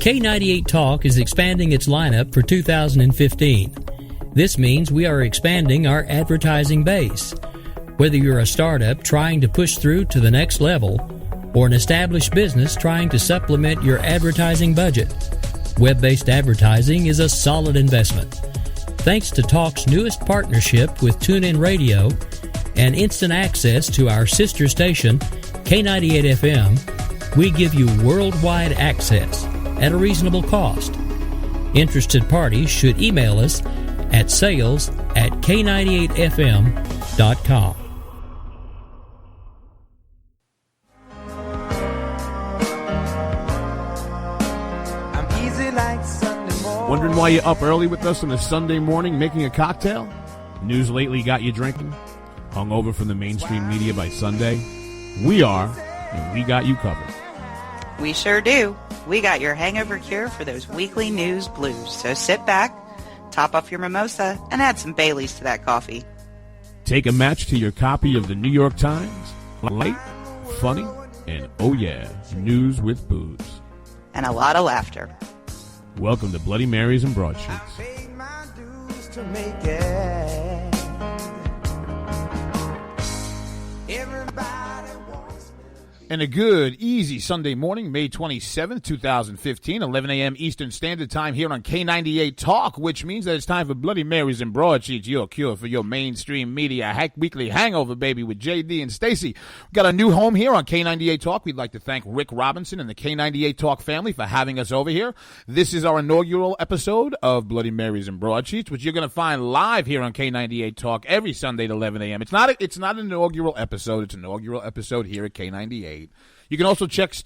K98 Talk is expanding its lineup for 2015. This means we are expanding our advertising base. Whether you're a startup trying to push through to the next level or an established business trying to supplement your advertising budget, web-based advertising is a solid investment. Thanks to Talk's newest partnership with TuneIn Radio and instant access to our sister station, K98 FM, we give you worldwide access at a reasonable cost. Interested parties should email us at sales@k98fm.com. Wondering why you're up early with us on a Sunday morning making a cocktail? News lately got you drinking? Hungover from the mainstream media by Sunday? We are, and we got you covered. We sure do. We got your hangover cure for those weekly news blues. So sit back, top off your mimosa, and add some Baileys to that coffee. Take a match to your copy of the New York Times. Light, funny, and oh yeah, news with booze. And a lot of laughter. Welcome to Bloody Marys and Broadsheets. And a good, easy Sunday morning, May 27th, 2015, 11 a.m. Eastern Standard Time here on K98 Talk, which means that it's time for Bloody Marys and Broadsheets, your cure for your mainstream media weekly hangover, baby, with JD and Stacy. We've got a new home here on K98 Talk. We'd like to thank Rick Robinson and the K98 Talk family for having us over here. This is our inaugural episode of Bloody Marys and Broadsheets, which you're going to find live here on K98 Talk every Sunday at 11 a.m. It's not an inaugural episode. It's an inaugural episode here at K98. You can also catch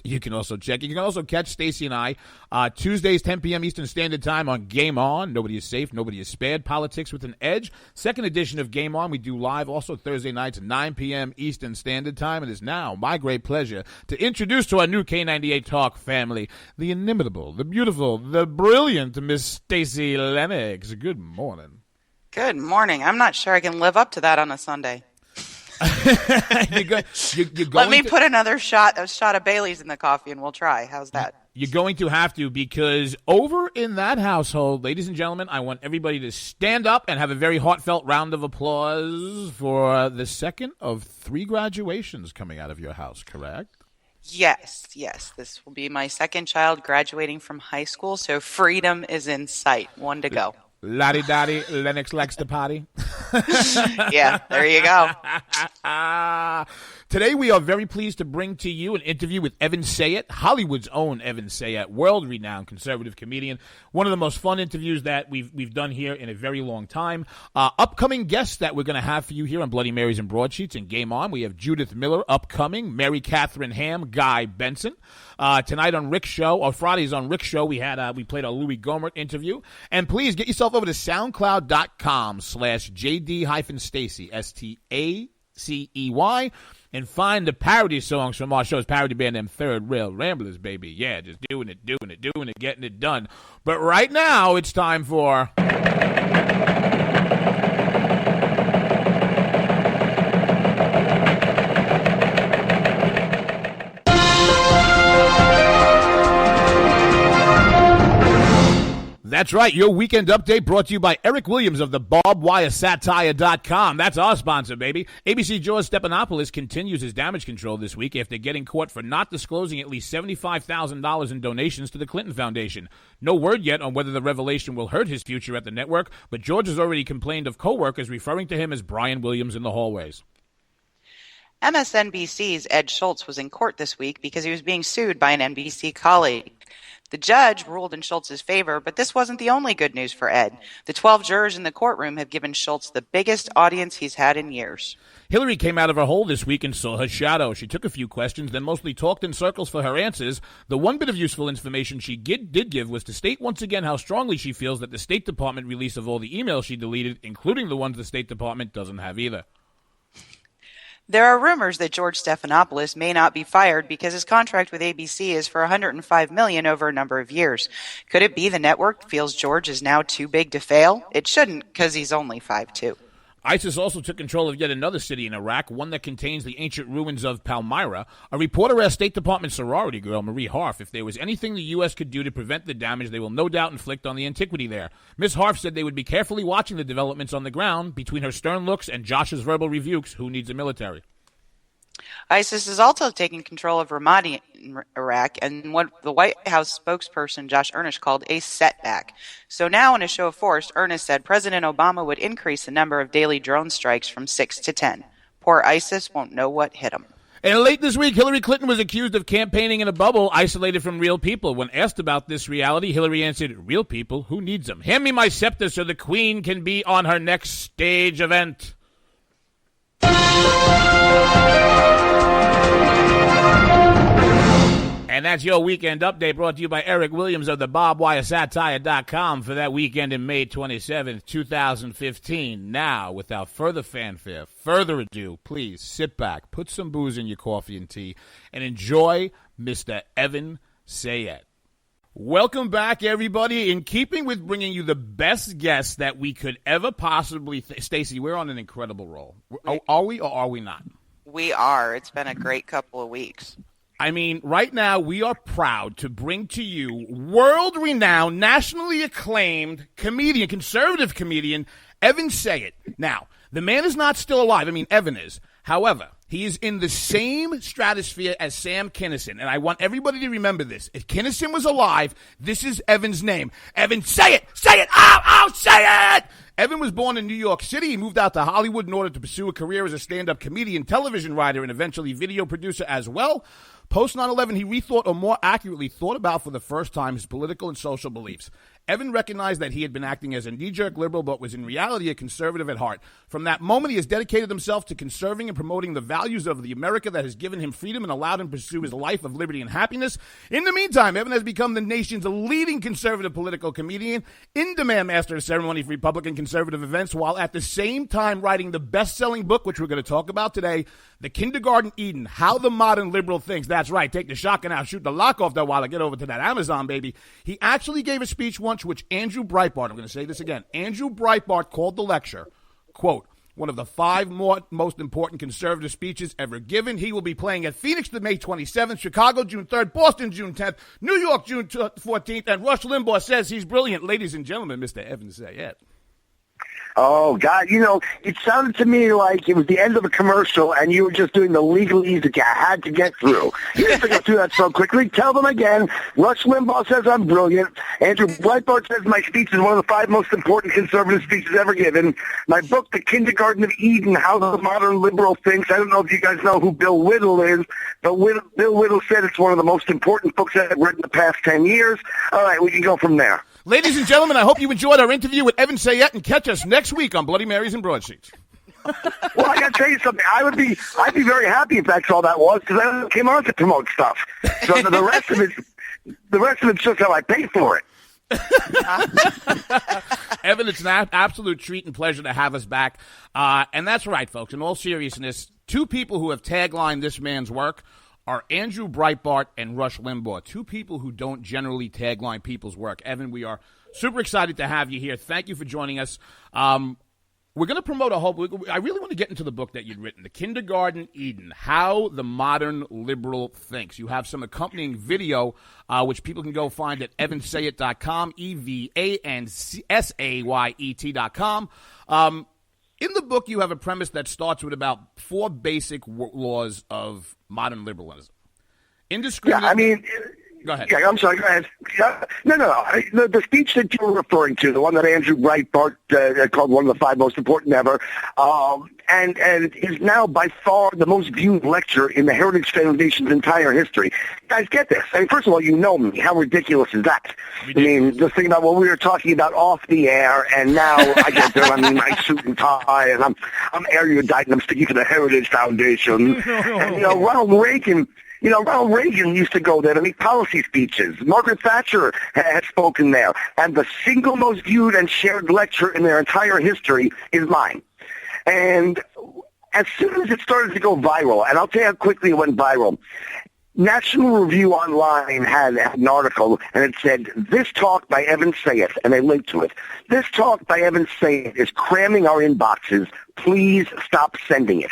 Stacy and I Tuesdays, 10 p.m. Eastern Standard Time on Game On. Nobody is safe, nobody is spared. Politics with an Edge. Second edition of Game On we do live also Thursday nights at 9 p.m. Eastern Standard Time. It is now my great pleasure to introduce to our new K98 Talk family the inimitable, the beautiful, the brilliant Miss Stacy Lennox. Good morning. Good morning. I'm not sure I can live up to that on a Sunday. Let me put a shot of Bailey's in the coffee and we'll try. How's that? You're going to have to, because over in that household, ladies and gentlemen, I want everybody to stand up and have a very heartfelt round of applause for the second of 3 graduations coming out of your house, correct? Yes. This will be my second child graduating from high school, so freedom is in sight. 1 to go. Lottie-dottie, Lennox likes to potty. Yeah, there you go. Today we are very pleased to bring to you an interview with Evan Sayet, Hollywood's own Evan Sayet, world-renowned conservative comedian. One of the most fun interviews that we've done here in a very long time. Upcoming guests that we're going to have for you here on Bloody Marys and Broadsheets and Game On. We have Judith Miller upcoming, Mary Catherine Ham, Guy Benson. Tonight on Rick's show, or Fridays on Rick's show, we played a Louis Gohmert interview. And please get yourself over to SoundCloud.com/JD-Stacy, STACEY, and find the parody songs from our show's parody band, them Third Rail Ramblers, baby. Yeah, just doing it, getting it done. But right now, it's time for... That's right, your weekend update brought to you by Eric Williams of the BarbedWireSatire.com. That's our sponsor, baby. ABC George Stephanopoulos continues his damage control this week after getting caught for not disclosing at least $75,000 in donations to the Clinton Foundation. No word yet on whether the revelation will hurt his future at the network, but George has already complained of coworkers referring to him as Brian Williams in the hallways. MSNBC's Ed Schultz was in court this week because he was being sued by an NBC colleague. The judge ruled in Schultz's favor, but this wasn't the only good news for Ed. The 12 jurors in the courtroom have given Schultz the biggest audience he's had in years. Hillary came out of her hole this week and saw her shadow. She took a few questions, then mostly talked in circles for her answers. The one bit of useful information she did give was to state once again how strongly she feels that the State Department release of all the emails she deleted, including the ones the State Department doesn't have either. There are rumors that George Stephanopoulos may not be fired because his contract with ABC is for $105 million over a number of years. Could it be the network feels George is now too big to fail? It shouldn't, because he's only 5'2". ISIS also took control of yet another city in Iraq, one that contains the ancient ruins of Palmyra. A reporter asked State Department sorority girl Marie Harf if there was anything the U.S. could do to prevent the damage they will no doubt inflict on the antiquity there. Ms. Harf said they would be carefully watching the developments on the ground between her stern looks and Josh's verbal rebukes. Who needs a military? ISIS is also taking control of Ramadi in Iraq, and what the White House spokesperson Josh Earnest called a setback. So now, in a show of force, Earnest said President Obama would increase the number of daily drone strikes from 6 to 10. Poor ISIS won't know what hit them. And late this week, Hillary Clinton was accused of campaigning in a bubble isolated from real people. When asked about this reality, Hillary answered, "Real people? Who needs them? Hand me my scepter so the Queen can be on her next stage event." And that's your weekend update brought to you by Eric Williams of the BarbWireSatire.com for that weekend in May 27th, 2015. Now, without further fanfare, further ado, please sit back, put some booze in your coffee and tea, and enjoy Mr. Evan Sayet. Welcome back, everybody. In keeping with bringing you the best guests that we could ever possibly Stacey, we're on an incredible roll. Are we or are we not? We are. It's been a great couple of weeks. I mean, right now we are proud to bring to you world-renowned, nationally acclaimed comedian, conservative comedian, Evan Sayet. Now, the man is not still alive. I mean, Evan is. However, he is in the same stratosphere as Sam Kinison, and I want everybody to remember this. If Kinison was alive, this is Evan's name. Evan Sayet! Say it! Ow! Say it! Evan was born in New York City. He moved out to Hollywood in order to pursue a career as a stand-up comedian, television writer, and eventually video producer as well. Post 9/11, he rethought, or more accurately, thought about for the first time his political and social beliefs. Evan recognized that he had been acting as a knee-jerk liberal, but was in reality a conservative at heart. From that moment, he has dedicated himself to conserving and promoting the values of the America that has given him freedom and allowed him to pursue his life of liberty and happiness. In the meantime, Evan has become the nation's leading conservative political comedian, in-demand master of ceremony for Republican conservative events, while at the same time writing the best-selling book, which we're going to talk about today, The Kindergarten Eden, How the Modern Liberal Thinks. That's right, take the shotgun out, shoot the lock off that while I get over to that Amazon, baby. He actually gave a speech once which Andrew Breitbart, I'm going to say this again, Andrew Breitbart called the lecture, quote, one of the 5 most important conservative speeches ever given. He will be playing at Phoenix the May 27th, Chicago June 3rd, Boston June 10th, New York June 14th, and Rush Limbaugh says he's brilliant. Ladies and gentlemen, Mr. Evan Sayet. Oh, God, it sounded to me like it was the end of a commercial and you were just doing the legalese that you had to get through. You didn't have to go through that so quickly. Tell them again. Rush Limbaugh says I'm brilliant. Andrew Breitbart says my speech is one of the 5 most important conservative speeches ever given. My book, The Kindergarten of Eden, How the Modern Liberal Thinks. I don't know if you guys know who Bill Whittle is, but Bill Whittle said it's one of the most important books I've read in the past 10 years. All right, we can go from there. Ladies and gentlemen, I hope you enjoyed our interview with Evan Sayet, and catch us next week on Bloody Marys and Broadsheets. Well, I got to tell you something. I'd be very happy if that's all that was, because I came on to promote stuff. So the rest of it's just how I pay for it. Evan, it's an absolute treat and pleasure to have us back. And that's right, folks. In all seriousness, 2 people who have taglined this man's work are Andrew Breitbart and Rush Limbaugh, 2 people who don't generally tagline people's work. Evan, we are super excited to have you here. Thank you for joining us. We're going to promote a whole – I really want to get into the book that you'd written, The Kindergarten Eden, How the Modern Liberal Thinks. You have some accompanying video, which people can go find at evansayet.com, EVANSAYET.com. In the book, you have a premise that starts with about 4 basic laws of modern liberalism. Indiscriminate. Yeah, I mean, go ahead. Yeah, I'm sorry. Go ahead. No. The speech that you were referring to, the one that Andrew Breitbart called one of the 5 most important ever, and is now by far the most viewed lecture in the Heritage Foundation's entire history. Guys, get this. I mean, first of all, you know me. How ridiculous is that? Ridiculous. I mean, just think about what we were talking about off the air, and now I get there. I mean, my suit and tie, and I'm erudite, and I'm speaking to the Heritage Foundation. And Ronald Reagan used to go there to make policy speeches. Margaret Thatcher had spoken there. And the single most viewed and shared lecture in their entire history is mine. And as soon as it started to go viral, and I'll tell you how quickly it went viral, National Review Online had an article, and it said, "This talk by Evan Sayeth," and they linked to it. "This talk by Evan Sayeth is cramming our inboxes. Please stop sending it."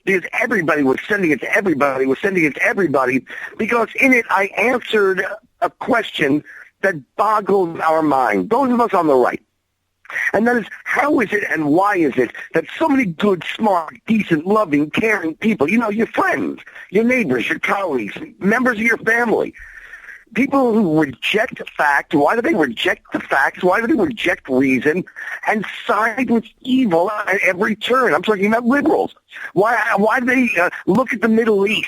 Because everybody was sending it to everybody, because in it I answered a question that boggles our mind, those of us on the right. And that is, how is it and why is it that so many good, smart, decent, loving, caring people, your friends, your neighbors, your colleagues, members of your family, people who reject fact, why do they reject the facts? Why do they reject reason and side with evil at every turn? I'm talking about liberals. Why do they look at the Middle East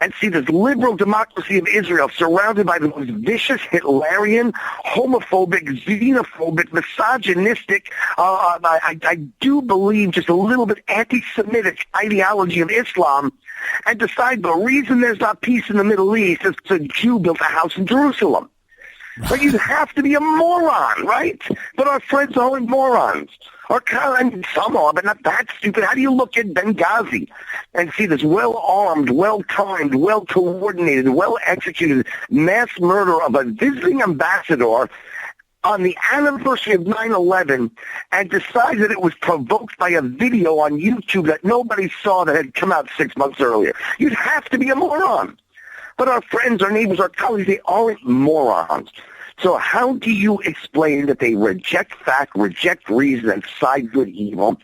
and see this liberal democracy of Israel surrounded by the most vicious, Hitlerian, homophobic, xenophobic, misogynistic, I do believe just a little bit anti-Semitic ideology of Islam, and decide the reason there's not peace in the Middle East is because a Jew built a house in Jerusalem? But you have to be a moron, right? But our friends aren't morons. Some are, but not that stupid. How do you look at Benghazi and see this well-armed, well-timed, well-coordinated, well-executed mass murder of a visiting ambassador on the anniversary of 9/11 and decide that it was provoked by a video on YouTube that nobody saw that had come out 6 months earlier? You'd have to be a moron. But our friends, our neighbors, our colleagues, they aren't morons. So how do you explain that they reject fact, reject reason, and side with evil?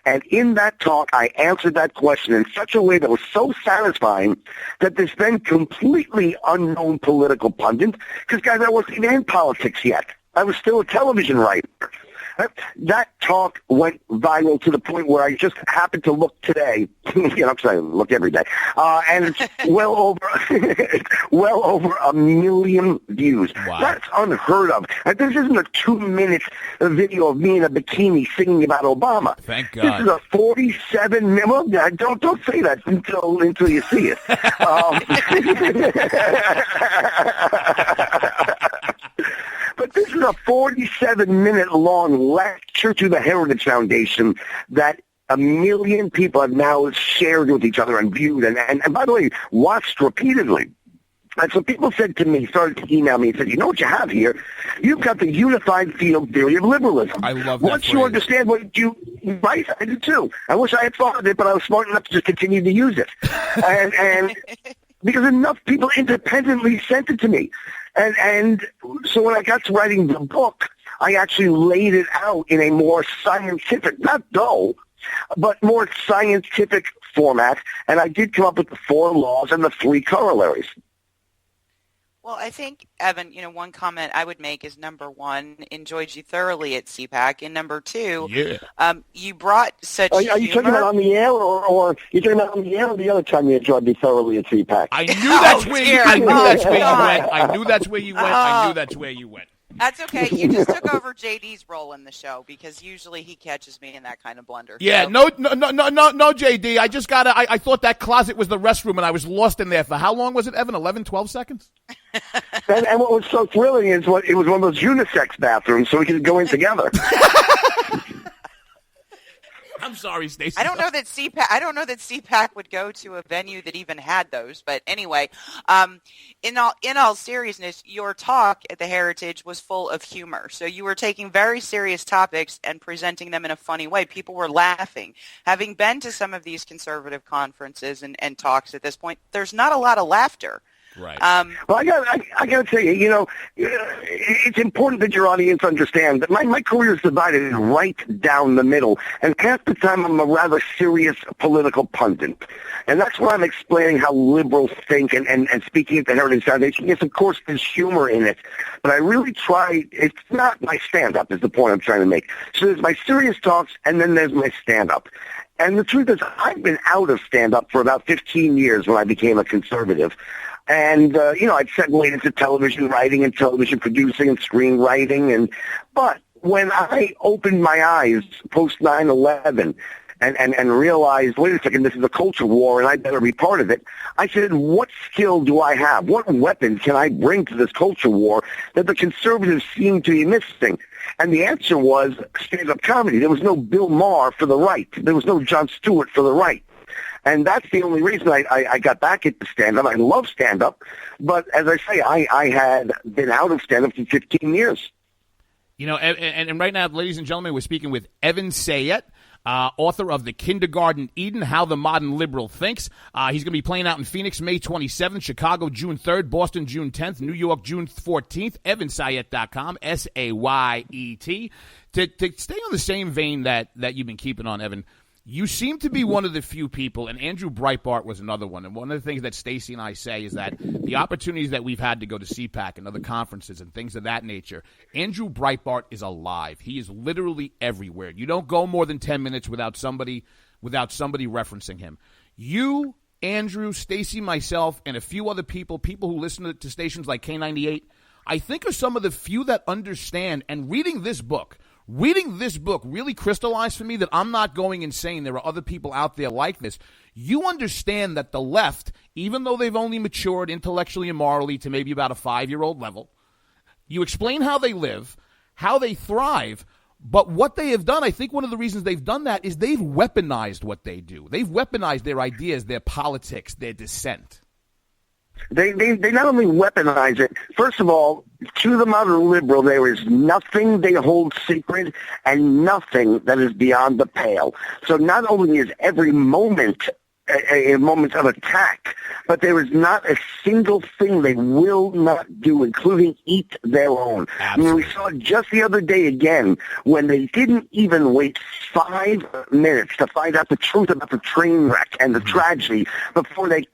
And in that talk, I answered that question in such a way that was so satisfying that this then completely unknown political pundit, because, guys, I wasn't even in politics yet. I was still a television writer. That talk went viral to the point where I just happened to look today. I'm saying look every day, and it's well over 1 million views. Wow. That's unheard of. And this isn't a 2-minute video of me in a bikini singing about Obama. Thank God. This is a 47-minute. Well, don't say that until you see it. But this is a 47-minute-long lecture to the Heritage Foundation that 1 million people have now shared with each other and viewed, and by the way, watched repeatedly. And so people said to me, started to email me and said, "You know what you have here? You've got the unified field theory of liberalism." I love that Once phrase. you understand what you... Right? I do too. I wish I had thought of it, but I was smart enough to just continue to use it. And because enough people independently sent it to me. And so when I got to writing the book, I actually laid it out in a more scientific, not dull, but more scientific format. And I did come up with the 4 laws and the 3 corollaries. Well, I think, Evan, one comment I would make is, number one, enjoyed you thoroughly at CPAC, and number two, you brought such Are you talking about on the air, or you talking about on the air, or the other time you enjoyed me thoroughly at CPAC? I knew that's where you went. God. I knew that's where you went. I knew that's where you went. That's okay. You just took over JD's role in the show because usually he catches me in that kind of blunder. Yeah, so. no, JD. I just I thought that closet was the restroom, and I was lost in there for how long was it, Evan? 11, 12 seconds? And what was so thrilling is it was one of those unisex bathrooms, so we could go in together. I'm sorry, Stacey. I don't know that CPAC would go to a venue that even had those. But anyway, in all seriousness, your talk at the Heritage was full of humor. So you were taking very serious topics and presenting them in a funny way. People were laughing. Having been to some of these conservative conferences and talks at this point, there's not a lot of laughter. Right. Well, I got to tell you, it's important that your audience understand that my career is divided right down the middle, and half the time I'm a rather serious political pundit. And that's why I'm explaining how liberals think and speaking at the Heritage Foundation. Yes, of course, there's humor in it, but I really try, it's not my stand-up is the point I'm trying to make. So there's my serious talks, and then there's my stand-up. And the truth is, I've been out of stand-up for about 15 years when I became a conservative. And, I'd segued into television writing and television producing and screenwriting. But when I opened my eyes post 9/11 and realized, wait a second, this is a culture war and I better be part of it, I said, what skill do I have? What weapon can I bring to this culture war that the conservatives seem to be missing? And the answer was stand-up comedy. There was no Bill Maher for the right. There was no Jon Stewart for the right. And that's the only reason I got back into stand-up. I love stand-up, but as I say, I had been out of stand-up for 15 years. You know, and right now, ladies and gentlemen, we're speaking with Evan Sayet, author of The Kindergarten Eden, How the Modern Liberal Thinks. He's going to be playing out in Phoenix May 27th, Chicago June 3rd, Boston June 10th, New York June 14th, evansayet.com, Sayet. To stay on the same vein that you've been keeping on, Evan, you seem to be one of the few people, and Andrew Breitbart was another one. And one of the things that Stacey and I say is that the opportunities that we've had to go to CPAC and other conferences and things of that nature, Andrew Breitbart is alive. He is literally everywhere. You don't go more than 10 minutes without somebody referencing him. You, Andrew, Stacey, myself, and a few other people who listen to stations like K98, I think are some of the few that understand, and reading this book really crystallized for me that I'm not going insane. There are other people out there like this. You understand that the left, even though they've only matured intellectually and morally to maybe about a 5-year-old level, you explain how they live, how they thrive, but what they have done, I think one of the reasons they've done that is they've weaponized what they do. They've weaponized their ideas, their politics, their dissent. They not only weaponize it, first of all, to the modern liberal, there is nothing they hold sacred and nothing that is beyond the pale. So not only is every moment a moment of attack, but there is not a single thing they will not do, including eat their own. Absolutely. I mean, we saw it just the other day again when they didn't even wait 5 minutes to find out the truth about the train wreck and the tragedy before they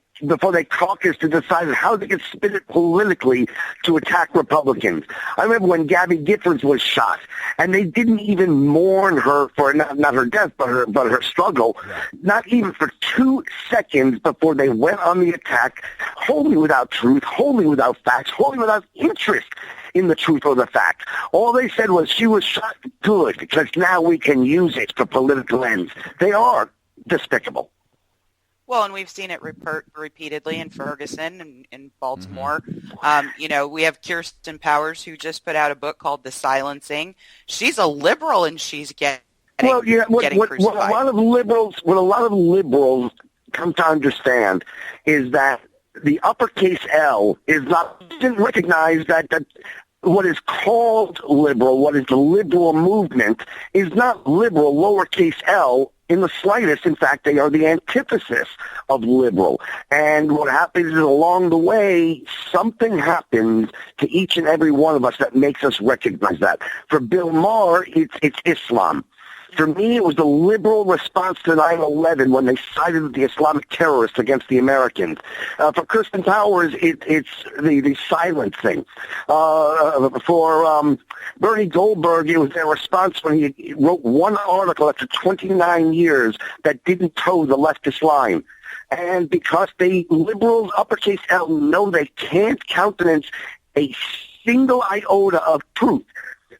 caucused to decide how they could spin it politically to attack Republicans. I remember when Gabby Giffords was shot, and they didn't even mourn her for not her death, but her struggle. Not even for 2 seconds before they went on the attack, wholly without truth, wholly without facts, wholly without interest in the truth or the fact. All they said was she was shot good because now we can use it for political ends. They are despicable. Well, and we've seen it repeatedly in Ferguson and in Baltimore. You know, we have Kirsten Powers, who just put out a book called The Silencing. She's a liberal, and she's getting crucified. What a lot of liberals come to understand is that the uppercase L didn't recognize that what is called liberal, what is the liberal movement, is not liberal, lowercase L, in the slightest. In fact, they are the antithesis of liberal. And what happens is along the way, something happens to each and every one of us that makes us recognize that. For Bill Maher, it's Islam. For me, it was the liberal response to 9/11 when they sided with the Islamic terrorists against the Americans. For Kirsten Powers, it's the silencing. For Bernie Goldberg, it was their response when he wrote one article after 29 years that didn't toe the leftist line. And because the liberals, uppercase L, know they can't countenance a single iota of truth,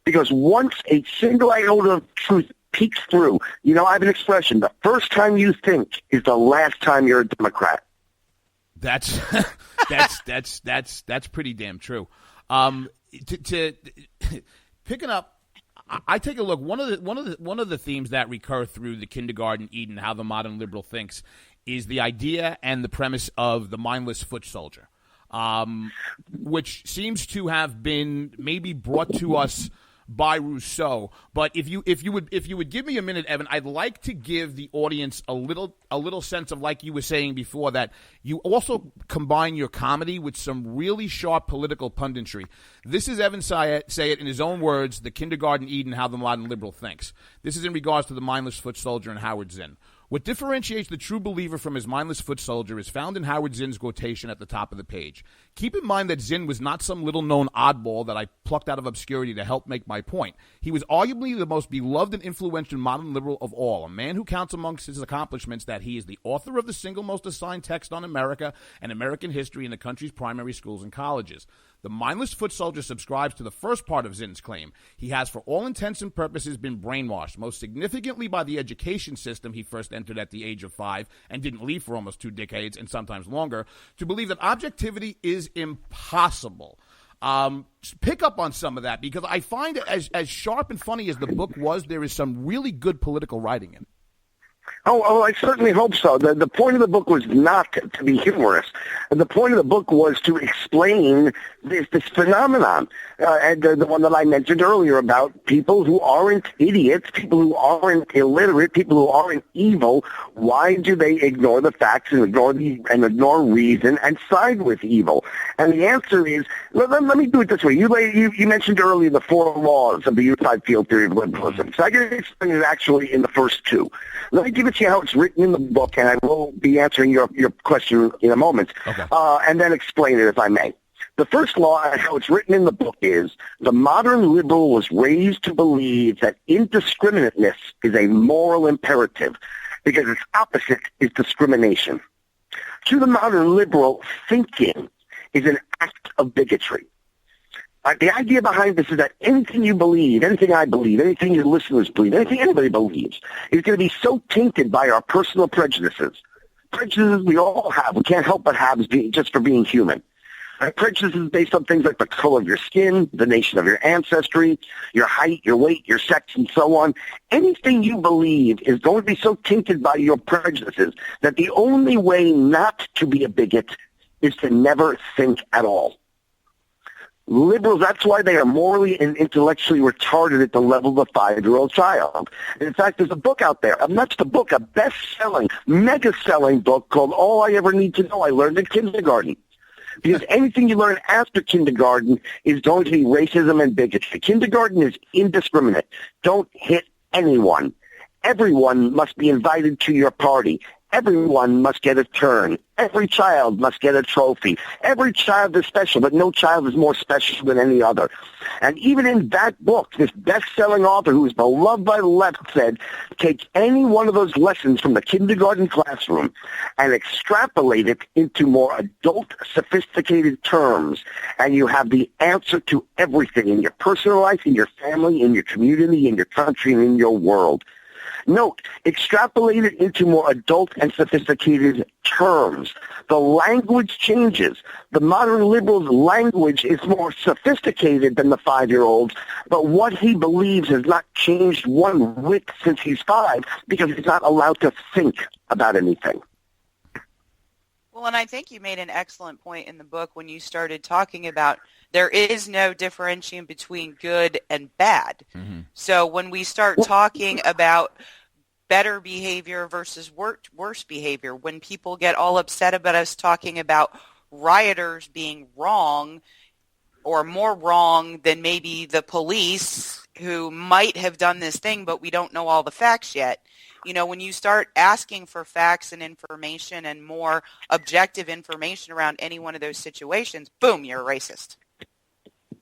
because once a single iota of truth peeks through. You know, I have an expression: the first time you think is the last time you're a Democrat. That's pretty damn true. To picking up, I take a look. One of the themes that recur through The Kindergarten Eden, How the Modern Liberal Thinks, is the idea and the premise of the mindless foot soldier, which seems to have been maybe brought to us by Rousseau. But if you would give me a minute, Evan, I'd like to give the audience a little sense of, like you were saying before, that you also combine your comedy with some really sharp political punditry. This is Evan Sayet in his own words, The Kindergarten Eden, How the Modern Liberal Thinks. This is in regards to the mindless foot soldier and Howard Zinn. What differentiates the true believer from his mindless foot soldier is found in Howard Zinn's quotation at the top of the page. Keep in mind that Zinn was not some little-known oddball that I plucked out of obscurity to help make my point. He was arguably the most beloved and influential modern liberal of all, a man who counts amongst his accomplishments that he is the author of the single most assigned text on America and American history in the country's primary schools and colleges. The mindless foot soldier subscribes to the first part of Zinn's claim. He has, for all intents and purposes, been brainwashed, most significantly by the education system he first entered at the age of 5 and didn't leave for almost 2 decades and sometimes longer, to believe that objectivity is impossible. Pick up on some of that, because I find it as sharp and funny as the book was, there is some really good political writing in it. Oh, I certainly hope so. The point of the book was not to be humorous. The point of the book was to explain this phenomenon, and the one that I mentioned earlier about people who aren't idiots, people who aren't illiterate, people who aren't evil. Why do they ignore the facts and ignore reason and side with evil? And the answer is, let me do it this way. You mentioned earlier the 4 laws of the unified field theory of liberalism. So I can explain it actually in the first 2. Let me give it to you how it's written in the book, and I will be answering your question in a moment, okay. And then explain it if I may. The first law, and how it's written in the book, is the modern liberal was raised to believe that indiscriminateness is a moral imperative because its opposite is discrimination. To the modern liberal, thinking is an act of bigotry. The idea behind this is that anything you believe, anything I believe, anything your listeners believe, anything anybody believes is going to be so tainted by our personal prejudices. Prejudices we all have. We can't help but have just for being human. Prejudices based on things like the color of your skin, the nation of your ancestry, your height, your weight, your sex, and so on. Anything you believe is going to be so tainted by your prejudices that the only way not to be a bigot is to never think at all. Liberals, that's why they are morally and intellectually retarded at the level of a 5-year-old child. And in fact, there's a book out there, not just a book, a best-selling, mega-selling book called All I Ever Need to Know I Learned in Kindergarten. Because anything you learn after kindergarten is going to be racism and bigotry. Kindergarten is indiscriminate. Don't hit anyone. Everyone must be invited to your party. Everyone must get a turn. Every child must get a trophy. Every child is special, but no child is more special than any other. And even in that book, this best-selling author who is beloved by the left said, take any one of those lessons from the kindergarten classroom and extrapolate it into more adult, sophisticated terms, and you have the answer to everything in your personal life, in your family, in your community, in your country, and in your world. Note, extrapolate it into more adult and sophisticated terms. The language changes. The modern liberal's language is more sophisticated than the 5-year-old's, but what he believes has not changed one whit since he's 5 because he's not allowed to think about anything. Well, and I think you made an excellent point in the book when you started talking about there is no differentiation between good and bad. Mm-hmm. So when we start talking about better behavior versus worse behavior, when people get all upset about us talking about rioters being wrong or more wrong than maybe the police who might have done this thing, but we don't know all the facts yet. You know, when you start asking for facts and information and more objective information around any one of those situations, boom, you're a racist.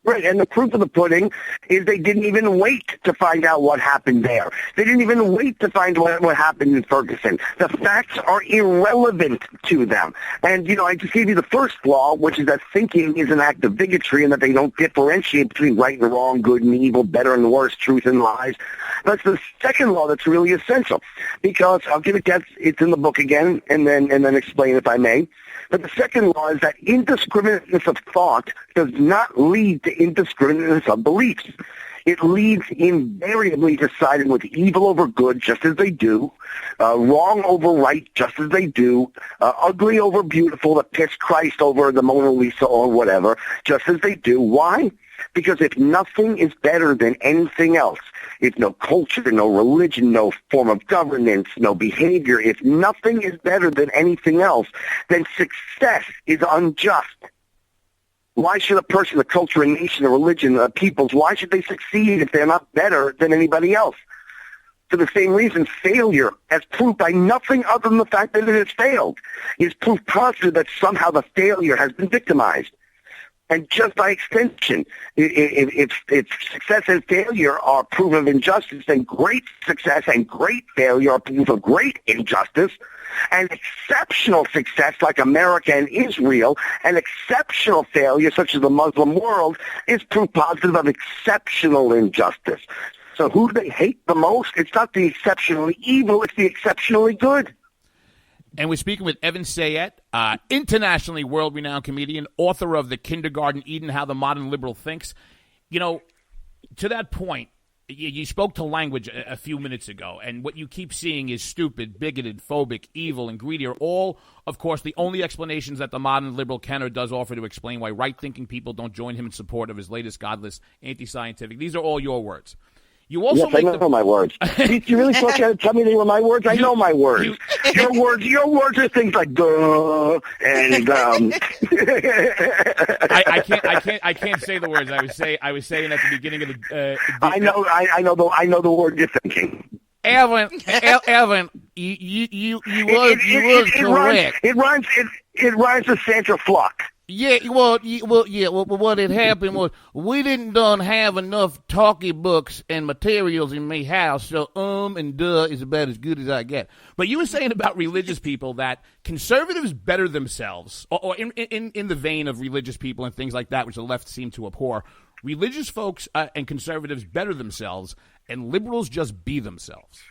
Right, and the proof of the pudding is they didn't even wait to find out what happened there. They didn't even wait to find what happened in Ferguson. The facts are irrelevant to them. And, you know, I just gave you the first law, which is that thinking is an act of bigotry and that they don't differentiate between right and wrong, good and evil, better and worse, truth and lies. That's the second law that's really essential because I'll give it that it's in the book again and then explain if I may. But the second law is that indiscriminateness of thought does not lead to indiscriminateness of beliefs. It leads invariably to siding with evil over good, just as they do, wrong over right, just as they do, ugly over beautiful, to piss Christ over the Mona Lisa or whatever, just as they do. Why? Because if nothing is better than anything else, if no culture, no religion, no form of governance, no behavior, if nothing is better than anything else, then success is unjust. Why should a person, a culture, a nation, a religion, a peoples, why should they succeed if they're not better than anybody else? For the same reason, failure, as proved by nothing other than the fact that it has failed, is proof positive that somehow the failure has been victimized. And just by extension, if success and failure are proof of injustice, then great success and great failure are proof of great injustice. And exceptional success, like America and Israel, and exceptional failure, such as the Muslim world, is proof positive of exceptional injustice. So who do they hate the most? It's not the exceptionally evil, it's the exceptionally good. And we're speaking with Evan Sayet, internationally world-renowned comedian, author of The Kindergarten Eden, How the Modern Liberal Thinks. You know, to that point, You spoke to language a few minutes ago, and what you keep seeing is stupid, bigoted, phobic, evil, and greedy are all, of course, the only explanations that the modern liberal can or does offer to explain why right-thinking people don't join him in support of his latest godless, anti-scientific. These are all your words. You also yes, I know my words. You really thought you had to tell me they were my words? I know my words. Your words are things like duh and I can't say the words. I was saying at the beginning of the. I know the word you're thinking. Evan, you was correct. It rhymes with Sandra Flock. Yeah, well, what had happened was we didn't have enough talkie books and materials in my house, so and duh is about as good as I get. But you were saying about religious people that conservatives better themselves, or in the vein of religious people and things like that, which the left seem to abhor. Religious folks and conservatives better themselves, and liberals just be themselves.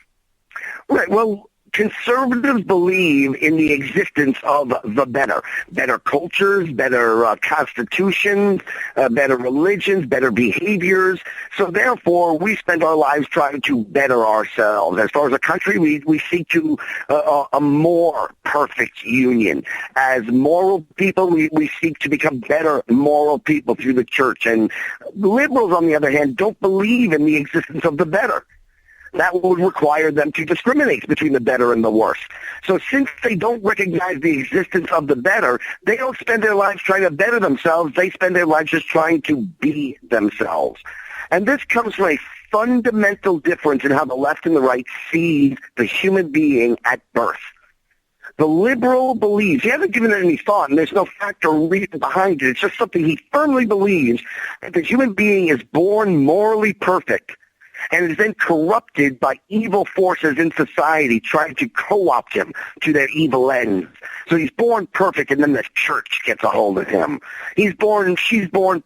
Right, well, conservatives believe in the existence of the better cultures, better constitutions, better religions, better behaviors. So therefore, we spend our lives trying to better ourselves. As far as a country, we seek to a more perfect union. As moral people, we seek to become better moral people through the church. And liberals, on the other hand, don't believe in the existence of the better. That would require them to discriminate between the better and the worse. So since they don't recognize the existence of the better, they don't spend their lives trying to better themselves. They spend their lives just trying to be themselves. And this comes from a fundamental difference in how the left and the right sees the human being at birth. The liberal believes, he hasn't given it any thought, and there's no fact or reason behind it. It's just something he firmly believes, that the human being is born morally perfect and is then corrupted by evil forces in society trying to co-opt him to their evil ends. So he's born perfect, and then the church gets a hold of him. She's born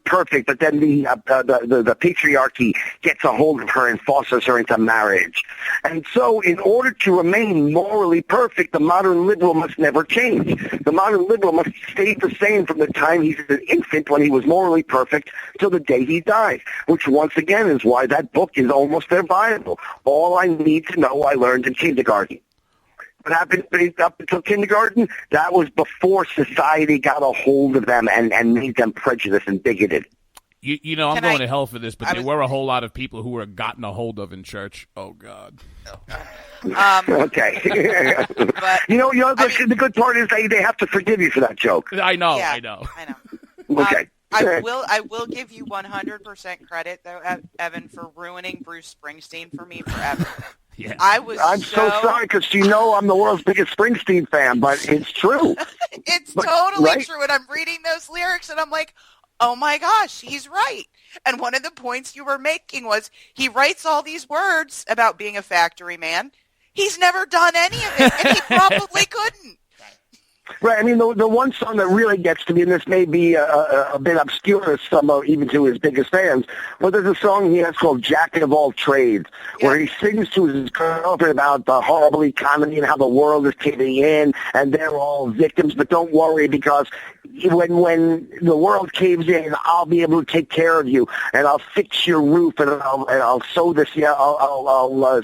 perfect, but then the patriarchy gets a hold of her and forces her into marriage. And so in order to remain morally perfect, the modern liberal must never change. The modern liberal must stay the same from the time he's an infant, when he was morally perfect, till the day he dies, which once again is why that book is almost their Bible. All I need to know I learned in kindergarten. What happened up until kindergarten, that was before society got a hold of them and made them prejudiced and bigoted. You know, I'm going to hell for this, but there were a whole lot of people who were gotten a hold of in church. Oh, God. Okay. But, the good part is they have to forgive you for that joke. I know. Okay. I will give you 100% credit, though, Evan, for ruining Bruce Springsteen for me forever. Yeah. I'm so sorry, because I'm the world's biggest Springsteen fan, but it's true. It's totally true, and I'm reading those lyrics, and I'm like, oh my gosh, he's right. And one of the points you were making was he writes all these words about being a factory man. He's never done any of it, and he probably couldn't. Right. I mean, the one song that really gets to me, and this may be a bit obscure even to his biggest fans, but there's a song he has called Jack of All Trades, where he sings to his girlfriend about the horrible economy and how the world is caving in, and they're all victims, but don't worry, because when the world caves in, I'll be able to take care of you, and I'll fix your roof, and I'll sow the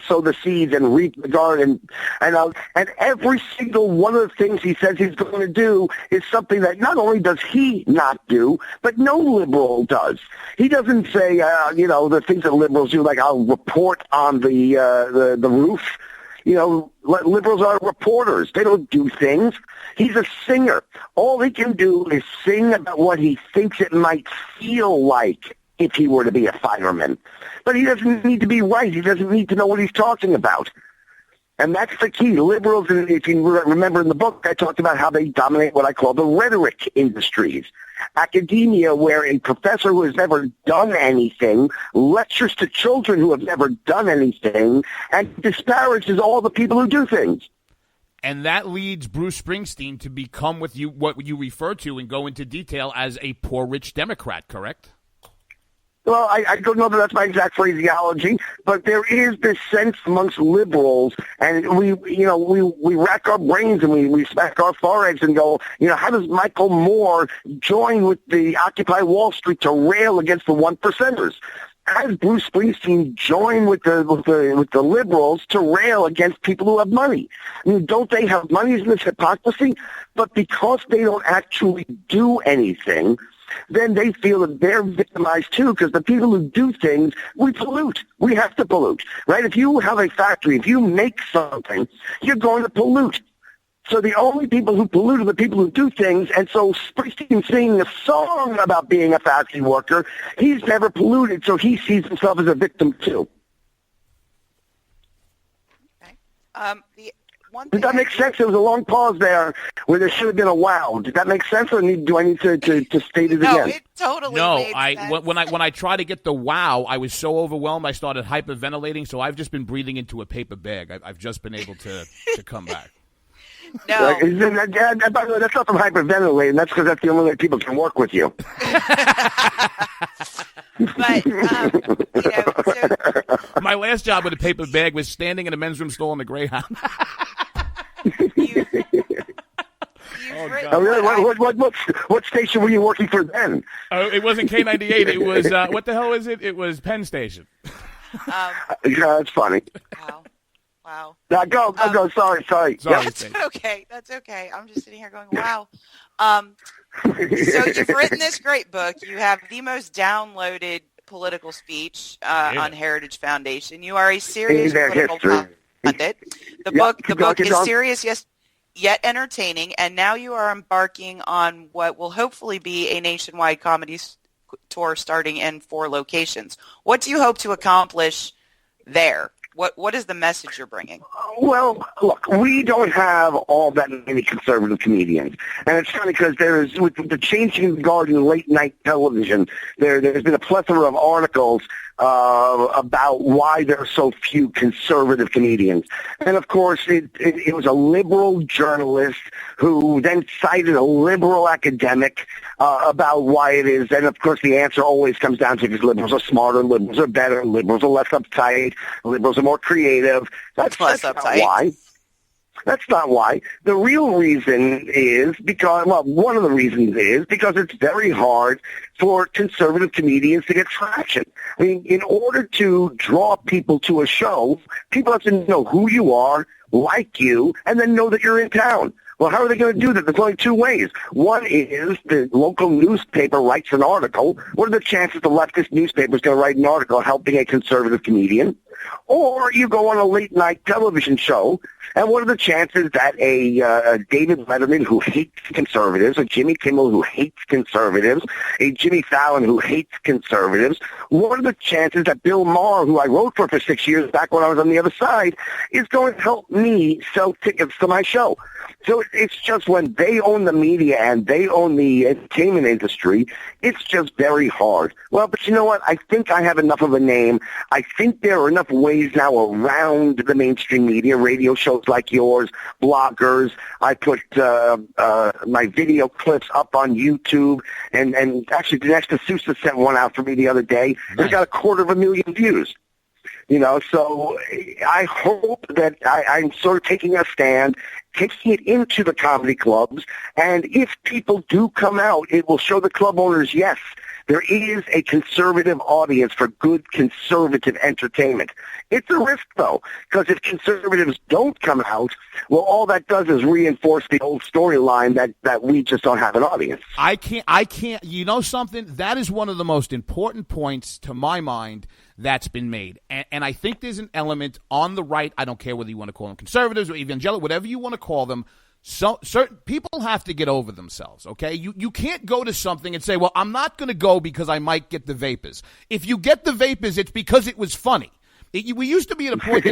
sow the seeds and reap the garden, and every single one of the things he says he's going to do is something that not only does he not do, but no liberal does. He doesn't say the things that liberals do, like I'll report on the roof. Liberals are reporters. They don't do things. He's a singer. All he can do is sing about what he thinks it might feel like if he were to be a fireman. But he doesn't need to be right. He doesn't need to know what he's talking about. And that's the key. Liberals, if you remember in the book, I talked about how they dominate what I call the rhetoric industries. Academia, where a professor who has never done anything lectures to children who have never done anything and disparages all the people who do things. And that leads Bruce Springsteen to become what you refer to and go into detail as a poor rich Democrat, correct? Well, I don't know that that's my exact phraseology, but there is this sense amongst liberals, and we rack our brains and we smack our foreheads and go, how does Michael Moore join with the Occupy Wall Street to rail against the one percenters? has Bruce Springsteen joined with the liberals to rail against people who have money? I mean, don't they have money? Isn't this hypocrisy? But because they don't actually do anything, then they feel that they're victimized too, because the people who do things, we pollute. We have to pollute, right? If you have a factory, if you make something, you're going to pollute. So the only people who pollute are the people who do things, and so Springsteen singing a song about being a factory worker, he's never polluted, so he sees himself as a victim too. Okay. Did that make sense? There was a long pause there where there should have been a wow. Did that make sense, or do I need to state it again? No, it totally made sense. When I try to get the wow, I was so overwhelmed I started hyperventilating, so I've just been breathing into a paper bag. I've just been able to come back. No. By the way, that's not from hyperventilating. That's because that's the only way people can work with you. But, my last job with a paper bag was standing in a men's room stall on the Greyhound. What station were you working for then? Oh, it wasn't K98. It was, what the hell is it? It was Penn Station. Yeah, that's funny. Wow. Now, go. Sorry. That's okay. I'm just sitting here going, wow. So you've written this great book. You have the most downloaded political speech on Heritage Foundation. You are a serious political pundit. The book is serious, yes, yet entertaining, and now you are embarking on what will hopefully be a nationwide comedy tour starting in 4 locations. What do you hope to accomplish there? What is the message you're bringing? Well, look, we don't have all that many conservative comedians. And it's funny because with the changing of the guard in late night television, there's been a plethora of articles about why there are so few conservative comedians. And, of course, it was a liberal journalist who then cited a liberal academic about why it is. And, of course, the answer always comes down to because liberals are smarter, liberals are better, liberals are less uptight, liberals are more creative. That's less not uptight. why. That's not why. The real reason is because, well, one of the reasons is because it's very hard for conservative comedians to get traction. I mean, in order to draw people to a show, people have to know who you are, like you, and then know that you're in town. Well, how are they going to do that? There's only 2 ways. One is the local newspaper writes an article. What are the chances the leftist newspaper is going to write an article helping a conservative comedian? Or you go on a late-night television show, and what are the chances that a David Letterman who hates conservatives, a Jimmy Kimmel who hates conservatives, a Jimmy Fallon who hates conservatives, what are the chances that Bill Maher, who I wrote for 6 years back when I was on the other side, is going to help me sell tickets to my show? So it's just when they own the media and they own the entertainment industry, it's just very hard. Well, but you know what? I think I have enough of a name. I think there are enough ways now around the mainstream media, radio shows like yours, bloggers. I put my video clips up on YouTube, and actually Dinesh D'Souza sent one out for me the other day. Nice. It's got 250,000 views. You know, so I hope that I'm sort of taking a stand, taking it into the comedy clubs, and if people do come out, it will show the club owners, yes, there is a conservative audience for good conservative entertainment. It's a risk, though, because if conservatives don't come out, well, all that does is reinforce the old storyline that we just don't have an audience. I can't, you know something? That is one of the most important points, to my mind, that's been made. And I think there's an element on the right, I don't care whether you want to call them conservatives or evangelical, whatever you want to call them, so certain people have to get over themselves, okay? You can't go to something and say, well, I'm not going to go because I might get the vapors. If you get the vapors, it's because it was funny. We used to be at a point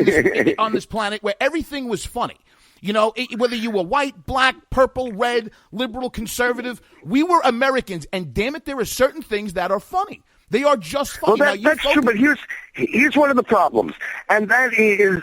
on this planet where everything was funny. You know, whether you were white, black, purple, red, liberal, conservative, we were Americans, and damn it, there are certain things that are funny. They are just funny. Well, that's true, but here's one of the problems, and that is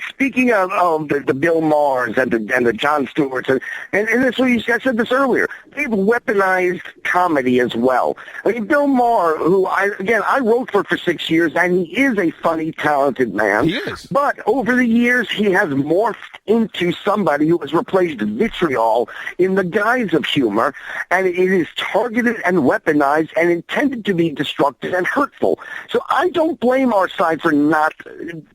speaking of the Bill Mahers and the Jon Stewarts, and this I said this earlier. They've weaponized comedy as well. I mean, Bill Maher, who I wrote for 6 years, and he is a funny, talented man. He is. But over the years, he has morphed into somebody who has replaced vitriol in the guise of humor, and it is targeted and weaponized and intended to be destructive and hurtful. So I don't blame our side for not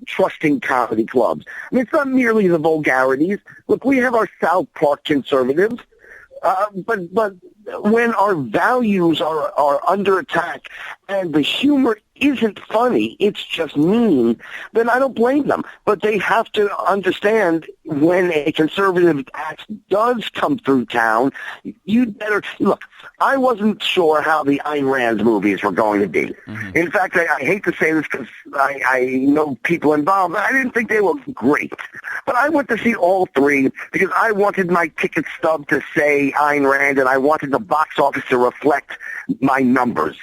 trusting comedy clubs. I mean, it's not merely the vulgarities. Look, we have our South Park conservatives, but when our values are under attack and the humor isn't funny, it's just mean, then I don't blame them. But they have to understand when a conservative act does come through town, you'd better... Look, I wasn't sure how the Ayn Rand movies were going to be. Mm-hmm. In fact, I hate to say this because I know people involved. I didn't think they were great. But I went to see all three because I wanted my ticket stub to say Ayn Rand, and I wanted the box office to reflect my numbers.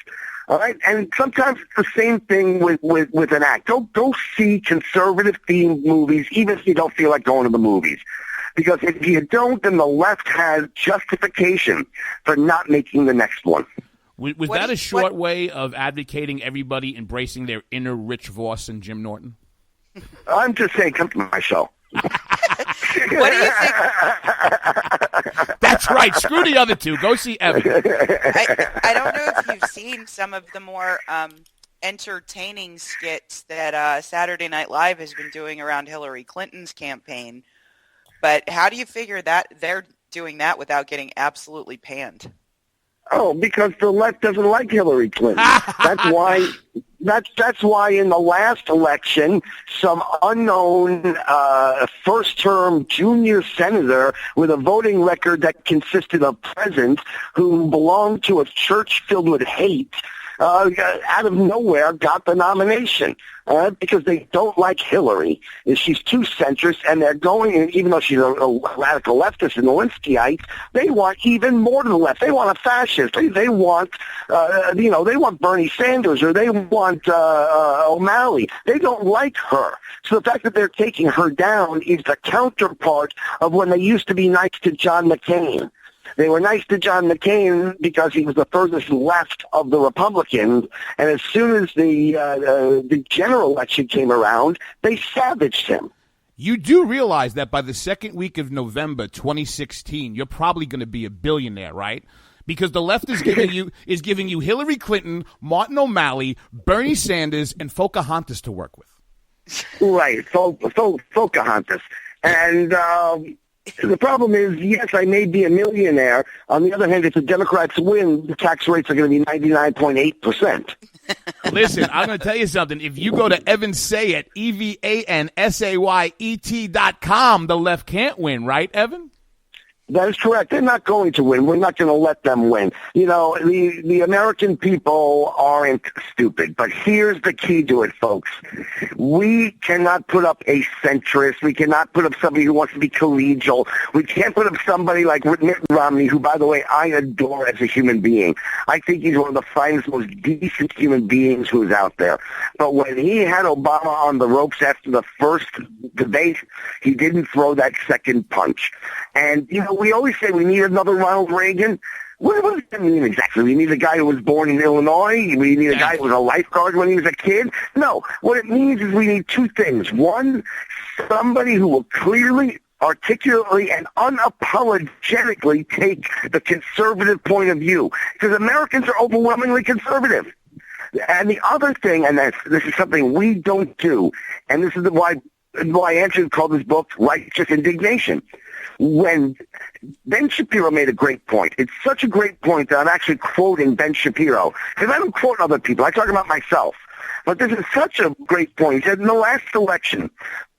All right, and sometimes it's the same thing with an act. Go see conservative-themed movies, even if you don't feel like going to the movies. Because if you don't, then the left has justification for not making the next one. Was that a short way of advocating everybody embracing their inner Rich Voss and Jim Norton? I'm just saying, come to my show. What do you think? That's right. Screw the other two. Go see Evan. I don't know if you've seen some of the more entertaining skits that Saturday Night Live has been doing around Hillary Clinton's campaign. But how do you figure that they're doing that without getting absolutely panned? Oh, because the left doesn't like Hillary Clinton. That's why. That's why in the last election, some unknown first-term junior senator with a voting record that consisted of presents who belonged to a church filled with hate, out of nowhere got the nomination because they don't like Hillary. She's too centrist, and they're going, even though she's a radical leftist and Lewinskyite, they want even more to the left. They want a fascist. They want, they want Bernie Sanders, or they want O'Malley. They don't like her. So the fact that they're taking her down is the counterpart of when they used to be nice to John McCain. They were nice to John McCain because he was the furthest left of the Republicans, and as soon as the general election came around, they savaged him. You do realize that by the second week of November 2016, you're probably going to be a billionaire, right? Because the left is giving you Hillary Clinton, Martin O'Malley, Bernie Sanders, and Pocahontas to work with. Right, Pocahontas. And the problem is, yes, I may be a millionaire. On the other hand, if the Democrats win, the tax rates are going to be 99.8%. Listen, I'm going to tell you something. If you go to EvanSayet, EvanSayet.com, the left can't win, right, Evan? That is correct. They're not going to win. We're not going to let them win. You know, the American people aren't stupid. But here's the key to it, folks. We cannot put up a centrist. We cannot put up somebody who wants to be collegial. We can't put up somebody like Mitt Romney, who, by the way, I adore as a human being. I think he's one of the finest, most decent human beings who's out there. But when he had Obama on the ropes after the first debate, he didn't throw that second punch. And, you know, we always say we need another Ronald Reagan. What does that mean exactly? We need a guy who was born in Illinois? We need a guy who was a lifeguard when he was a kid? No. What it means is we need two things. One, somebody who will clearly, articulately, and unapologetically take the conservative point of view. Because Americans are overwhelmingly conservative. And the other thing, and this is something we don't do, and this is why Andrew called his book Righteous Indignation. When Ben Shapiro made a great point. It's such a great point that I'm actually quoting Ben Shapiro. Because I don't quote other people. I talk about myself. But this is such a great point. He said, in the last election,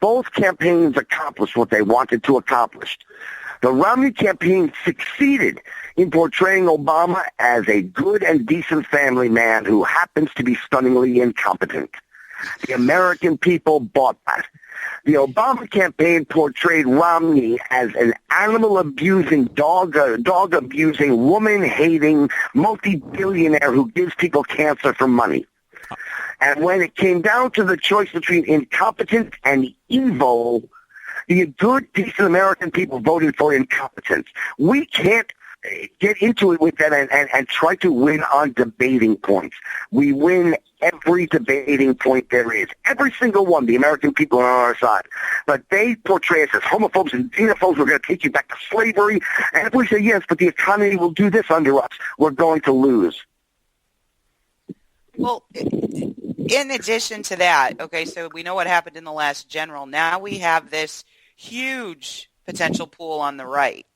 both campaigns accomplished what they wanted to accomplish. The Romney campaign succeeded in portraying Obama as a good and decent family man who happens to be stunningly incompetent. The American people bought that. The Obama campaign portrayed Romney as an animal-abusing, dog-abusing, woman-hating, multi-billionaire who gives people cancer for money. And when it came down to the choice between incompetent and evil, the good, decent American people voted for incompetence. We can't get into it with them and try to win on debating points. We win every debating point there is. Every single one, the American people are on our side. But they portray us as homophobes and xenophobes. We're going to take you back to slavery. And if we say, yes, but the economy will do this under us, we're going to lose. Well, in addition to that, okay, so we know what happened in the last general. Now we have this huge potential pool on the right.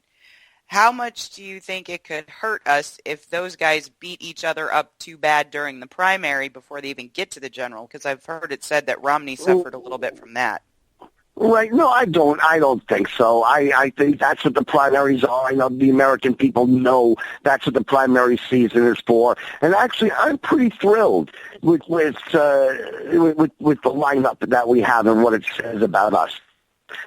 How much do you think it could hurt us if those guys beat each other up too bad during the primary before they even get to the general? Because I've heard it said that Romney suffered a little bit from that. Right. No, I don't think so. I think that's what the primaries are. I know the American people know that's what the primary season is for. And actually, I'm pretty thrilled with the lineup that we have and what it says about us.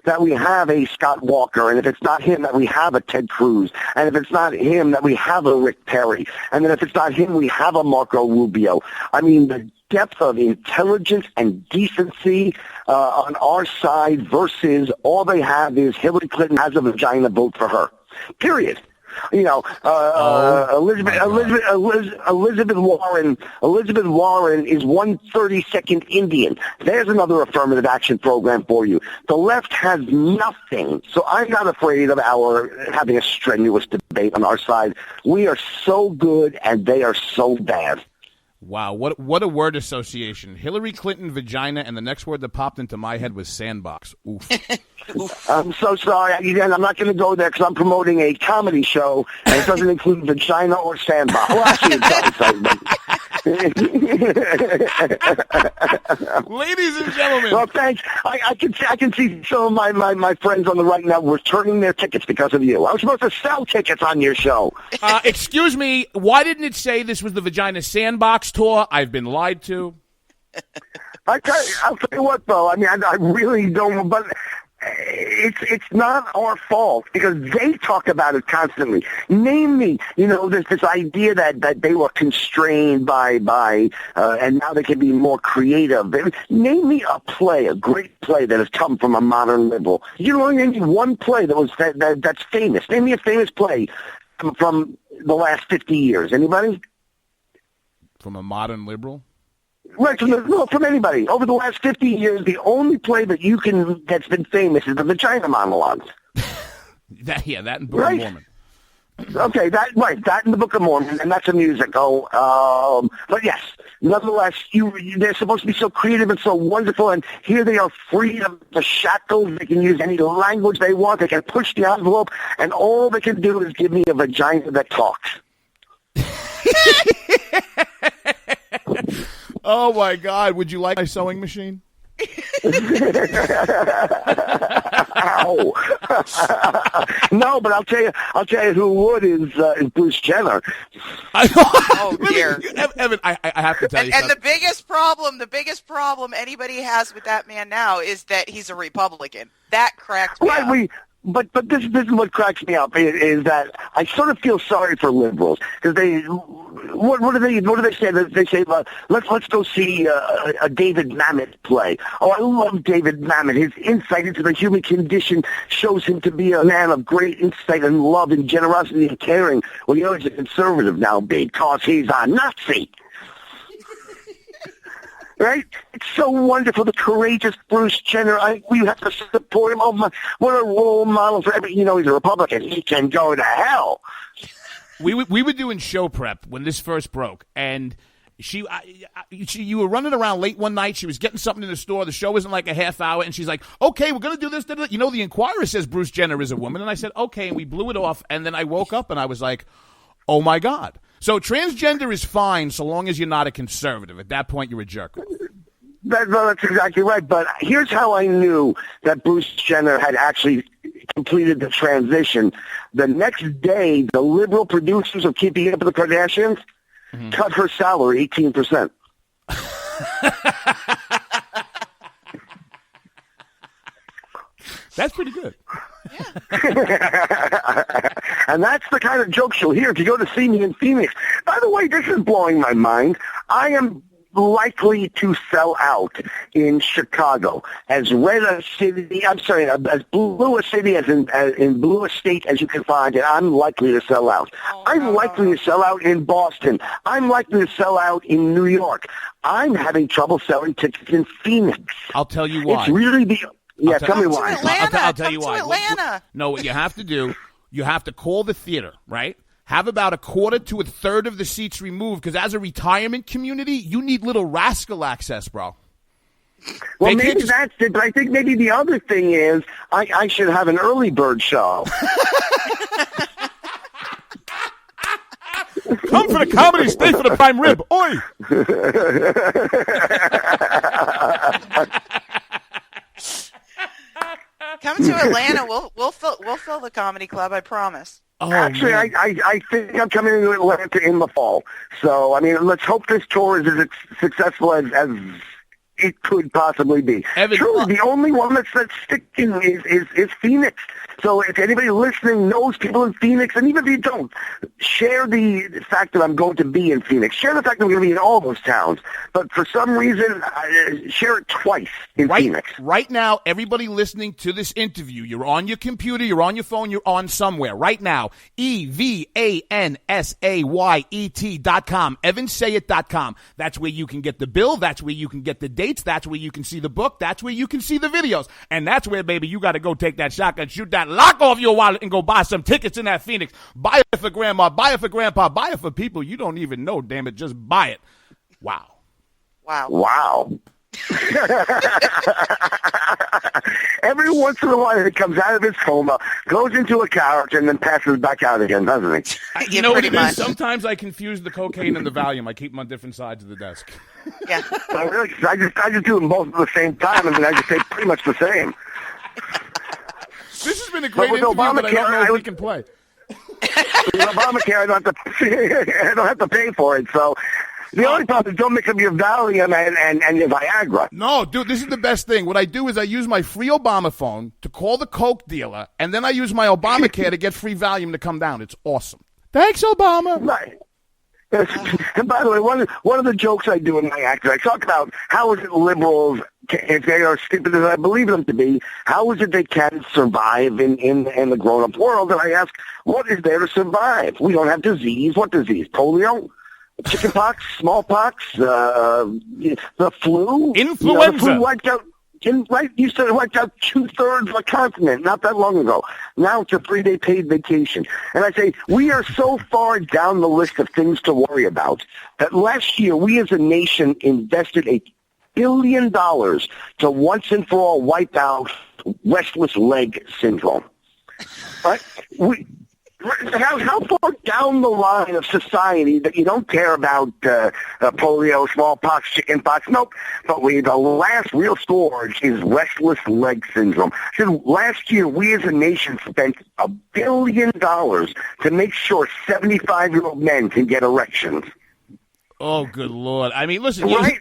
That we have a Scott Walker, and if it's not him, that we have a Ted Cruz, and if it's not him, that we have a Rick Perry, and then if it's not him, we have a Marco Rubio. I mean, the depth of intelligence and decency on our side versus all they have is Hillary Clinton has a vagina, vote for her. Period. You know, Elizabeth Warren is 1/32nd Indian. There's another affirmative action program for you. The left has nothing, so I'm not afraid of having a strenuous debate on our side. We are so good, and they are so bad. Wow, what a word association. Hillary Clinton, vagina, and the next word that popped into my head was sandbox. Oof. I'm so sorry. Again, I'm not going to go there because I'm promoting a comedy show, and it doesn't include vagina or sandbox. Well, actually, it does. Ladies and gentlemen. Well, thanks. I can see some of my friends on the right now returning their tickets because of you. I was supposed to sell tickets on your show. Excuse me, why didn't it say this was the Vagina Sandbox tour? I've been lied to. I'll tell you what, though. I mean, I really don't, but it's not our fault because they talk about it constantly. Name me, there's this idea that they were constrained by and now they can be more creative. Name me a great play that has come from a modern liberal. You don't name me one play that's famous. Name me a famous play from the last 50 years. Anybody? From a modern liberal? Right, from anybody. Over the last 50 years, the only play that's been famous is the Vagina Monologues. that in Book of Mormon. Okay, that in the Book of Mormon, and that's a musical. But yes, nonetheless, they're supposed to be so creative and so wonderful, and here they are free of the shackles. They can use any language they want. They can push the envelope, and all they can do is give me a vagina that talks. Oh my God! Would you like my sewing machine? Ow. No, but I'll tell you who would is Bruce Jenner. Oh dear, Evan, I have to tell you something. And the biggest problem anybody has with that man now is that he's a Republican. That cracked me up. But this is what cracks me up is that I sort of feel sorry for liberals because what do they say? They say let's go see a David Mamet play. Oh, I love David Mamet. His insight into the human condition shows him to be a man of great insight and love and generosity and caring. Well, he's a conservative now because he's a Nazi. Right? It's so wonderful, the courageous Bruce Jenner. We have to support him. Oh, my, what a role model for every. He's a Republican. He can go to hell. We were doing show prep when this first broke, and you were running around late one night. She was getting something in the store. The show wasn't like a half hour, and she's like, "Okay, we're gonna do this." The Inquirer says Bruce Jenner is a woman, and I said, "Okay," and we blew it off. And then I woke up and I was like, "Oh my God." So transgender is fine so long as you're not a conservative. At that point, you're a jerk. That's exactly right. But here's how I knew that Bruce Jenner had actually completed the transition. The next day, the liberal producers of Keeping Up with the Kardashians cut her salary 18%. That's pretty good. And that's the kind of joke you'll hear if you go to see me in Phoenix. By the way, this is blowing my mind. I am likely to sell out in Chicago, as red a city, as blue a city as in blue a state as you can find, and I'm likely to sell out. I'm likely to sell out in Boston. I'm likely to sell out in New York. I'm having trouble selling tickets in Phoenix. I'll tell you why. It's really tell me why. I'll tell you why. Atlanta. No, what you have to do, you have to call the theater, right? Have about a quarter to a third of the seats removed, because as a retirement community, you need little rascal access, bro. Well, maybe that's it, but I think maybe the other thing is I should have an early bird show. Come for the comedy, stay for the prime rib. Oi! Come to Atlanta. We'll fill the comedy club. I promise. Oh, actually, I think I'm coming to Atlanta in the fall. So, I mean, let's hope this tour is as successful as it could possibly be. Evan, Truly, the only one that's sticking is Phoenix. So if anybody listening knows people in Phoenix, and even if you don't, share the fact that I'm going to be in Phoenix. Share the fact that I'm going to be in all those towns. But for some reason, share it twice in Phoenix. Right now, everybody listening to this interview, you're on your computer, you're on your phone, you're on somewhere. Right now, EVANSAYET.com, EvansSayIt.com. That's where you can get the bill. That's where you can get the dates. That's where you can see the book. That's where you can see the videos. And that's where, baby, you got to go take that shotgun, shoot that lock off your wallet, and go buy some tickets in that Phoenix. Buy it for grandma, buy it for grandpa, buy it for people you don't even know, damn it. Just buy it. Wow. Every once in a while, it comes out of its coma, goes into a couch, and then passes back out again, doesn't it? You know what it is? Sometimes I confuse the cocaine and the Valium. I keep them on different sides of the desk. Yeah. I just do them both at the same time. I mean, I just say pretty much the same. This has been a great interview, but I don't know if we can play. With Obamacare, I don't have to pay for it. So the only problem is don't mix up your Valium and your Viagra. No, dude, this is the best thing. What I do is I use my free Obama phone to call the Coke dealer, and then I use my Obamacare to get free Valium to come down. It's awesome. Thanks, Obama. Right. And by the way, one of the jokes I do in my act, I talk about how is it liberals, if they are stupid as I believe them to be, how is it they can survive in the grown-up world? And I ask, what is there to survive? We don't have disease. What disease? Polio? Chickenpox? Smallpox? The flu? Influenza. The flu wiped out. You said it wiped out 2/3 of a continent not that long ago. Now it's a 3-day paid vacation. And I say, we are so far down the list of things to worry about that last year we as a nation invested $1 billion to once and for all wipe out restless leg syndrome. Right? How far down the line of society that you don't care about polio, smallpox, chickenpox? Nope. But the last real scourge is restless leg syndrome. So last year, we as a nation spent $1 billion to make sure 75-year-old men can get erections. Oh, good Lord. I mean, listen. Right?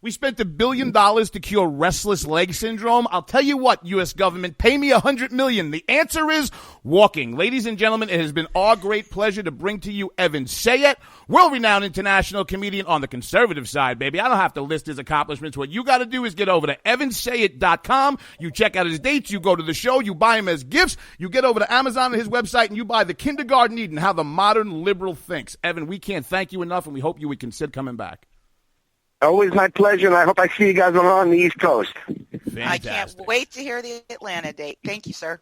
We spent $1 billion to cure restless leg syndrome. I'll tell you what, U.S. government, pay me $100 million. The answer is walking. Ladies and gentlemen, it has been our great pleasure to bring to you Evan Sayet, world-renowned international comedian on the conservative side, baby. I don't have to list his accomplishments. What you got to do is get over to EvansSayIt.com. You check out his dates. You go to the show. You buy him as gifts. You get over to Amazon and his website, and you buy The Kindergarten Eden, How the Modern Liberal Thinks. Evan, we can't thank you enough, and we hope you would consider coming back. Always my pleasure, and I hope I see you guys on the East Coast. Fantastic. I can't wait to hear the Atlanta date. Thank you, sir.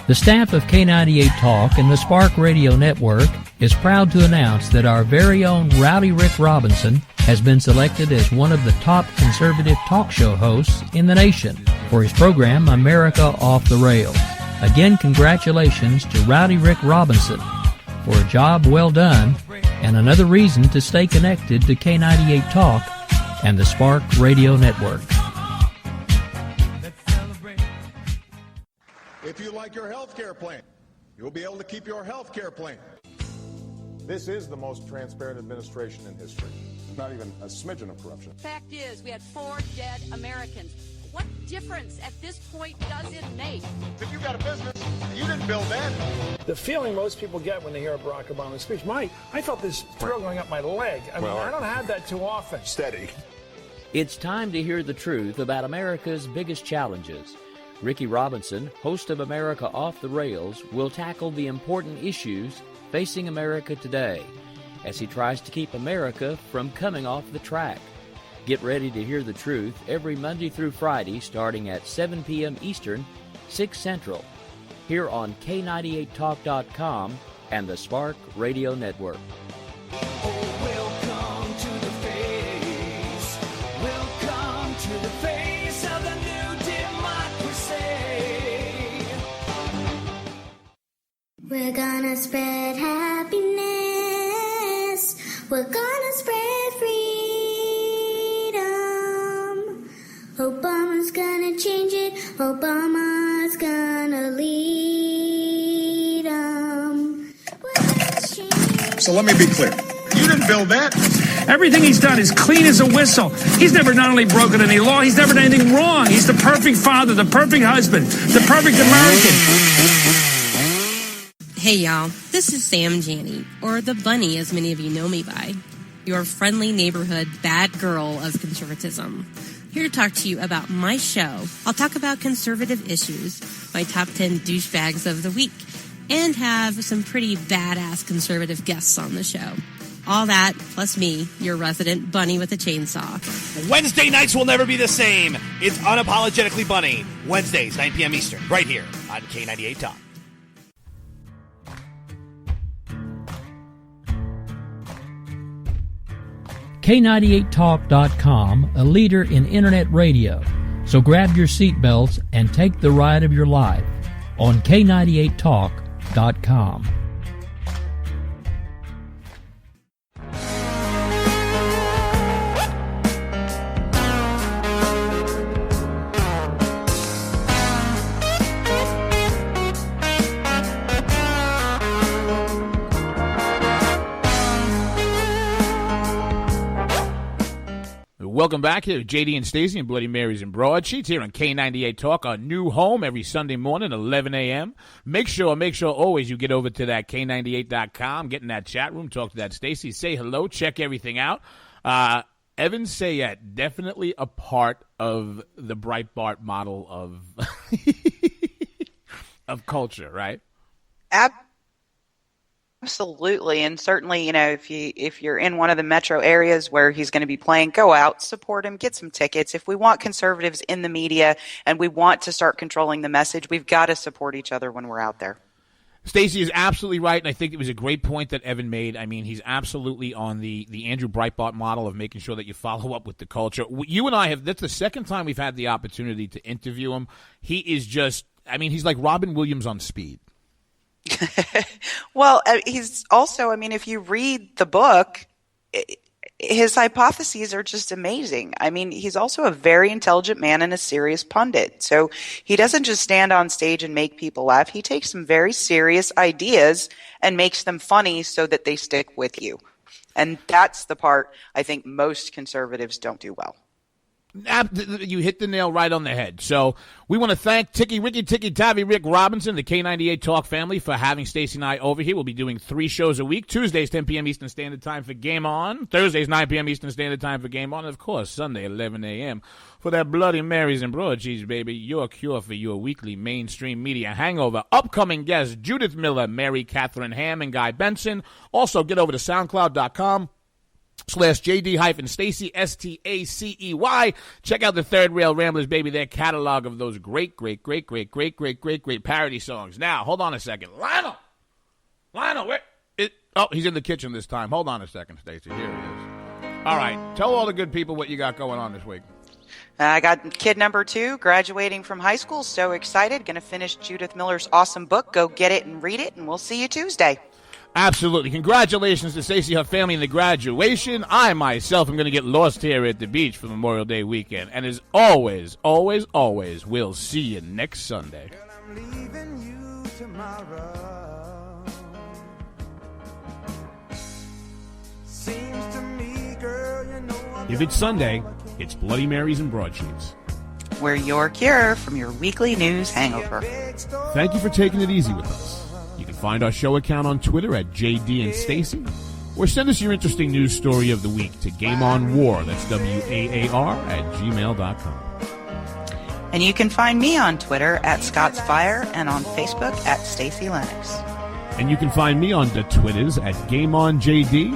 The staff of K98 Talk and the Spark Radio Network is proud to announce that our very own Rowdy Rick Robinson has been selected as one of the top conservative talk show hosts in the nation for his program America Off the Rails. Again, congratulations to Rowdy Rick Robinson for a job well done and another reason to stay connected to K98 Talk and the Spark Radio Network. If you like your health care plan, you'll be able to keep your health care plan. This is the most transparent administration in history. Not even a smidgen of corruption. Fact is, we had 4 dead Americans. What difference at this point does it make? If you got a business, you didn't build that. The feeling most people get when they hear a Barack Obama speech, I felt this thrill going up my leg. I don't have that too often. Steady. It's time to hear the truth about America's biggest challenges. Ricky Robinson, host of America Off the Rails, will tackle the important issues facing America today as he tries to keep America from coming off the track. Get ready to hear the truth every Monday through Friday starting at 7 p.m. Eastern, 6 Central, here on K98Talk.com and the Spark Radio Network. Welcome to the face. Welcome to the face of the new democracy. We're gonna spread happiness. We're gonna spread freedom. Obama's gonna change it. Obama's gonna lead 'em. So let me be clear. You didn't build that. Everything he's done is clean as a whistle. He's never not only broken any law, he's never done anything wrong. He's the perfect father, the perfect husband, the perfect American. Hey y'all, this is Sam Janney, or the Bunny as many of you know me by, your friendly neighborhood bad girl of conservatism. Here to talk to you about my show. I'll talk about conservative issues, my top 10 douchebags of the week, and have some pretty badass conservative guests on the show. All that, plus me, your resident bunny with a chainsaw. Wednesday nights will never be the same. It's Unapologetically Bunny. Wednesdays, 9 p.m. Eastern, right here on K98 Talk. K98Talk.com, a leader in internet radio. So grab your seatbelts and take the ride of your life on K98Talk.com. Welcome back here to JD and Stacey and Bloody Marys and Broadsheets here on K98 Talk, our new home every Sunday morning at 11 a.m. Make sure always you get over to that K98.com, get in that chat room, talk to that Stacey, say hello, check everything out. Evan Sayet, definitely a part of the Breitbart model of of culture, right? Absolutely, and certainly, if you're in one of the metro areas where he's going to be playing, go out, support him, get some tickets. If we want conservatives in the media and we want to start controlling the message, we've got to support each other when we're out there. Stacey is absolutely right, and I think it was a great point that Evan made. I mean, he's absolutely on the Andrew Breitbart model of making sure that you follow up with the culture. You and I that's the second time we've had the opportunity to interview him. He is just, he's like Robin Williams on speed. Well, he's also, if you read the book, his hypotheses are just amazing. He's also a very intelligent man and a serious pundit. So he doesn't just stand on stage and make people laugh. He takes some very serious ideas and makes them funny so that they stick with you. And that's the part I think most conservatives don't do well. You hit the nail right on the head. So we want to thank Ricky Tavi, Rick Robinson, the K98 Talk family for having Stacey and I over here. We'll be doing 3 shows a week. Tuesdays, 10 p.m. Eastern Standard Time for Game On. Thursdays, 9 p.m. Eastern Standard Time for Game On. And, of course, Sunday, 11 a.m. for that Bloody Marys and Broadsheets, baby. Your cure for your weekly mainstream media hangover. Upcoming guests, Judith Miller, Mary Catherine Ham, and Guy Benson. Also, get over to SoundCloud.com/JD-Stacey, Stacey. Check out the Third Rail Ramblers, baby, their catalog of those great parody songs. Now, hold on a second. Lionel, he's in the kitchen this time. Hold on a second, Stacey. Here he is. All right, tell all the good people what you got going on this week. I got kid number 2 graduating from high school. So excited. Going to finish Judith Miller's awesome book. Go get it and read it, and we'll see you Tuesday. Absolutely. Congratulations to Stacey, her family, and the graduation. I, myself, am going to get lost here at the beach for Memorial Day weekend. And as always, will see you next Sunday. I'm leaving you tomorrow. Seems to me, girl, you know If it's Sunday, it's Bloody Marys and Broadsheets. We're your cure from your weekly news hangover. Thank you for taking it easy with us. You can find our show account on Twitter at JD and Stacy, or send us your interesting news story of the week to Game On War, that's WAAR, @gmail.com. And you can find me on Twitter at ScottsFire and on Facebook at Stacy Lennox. And you can find me on the Twitters at GameOnJD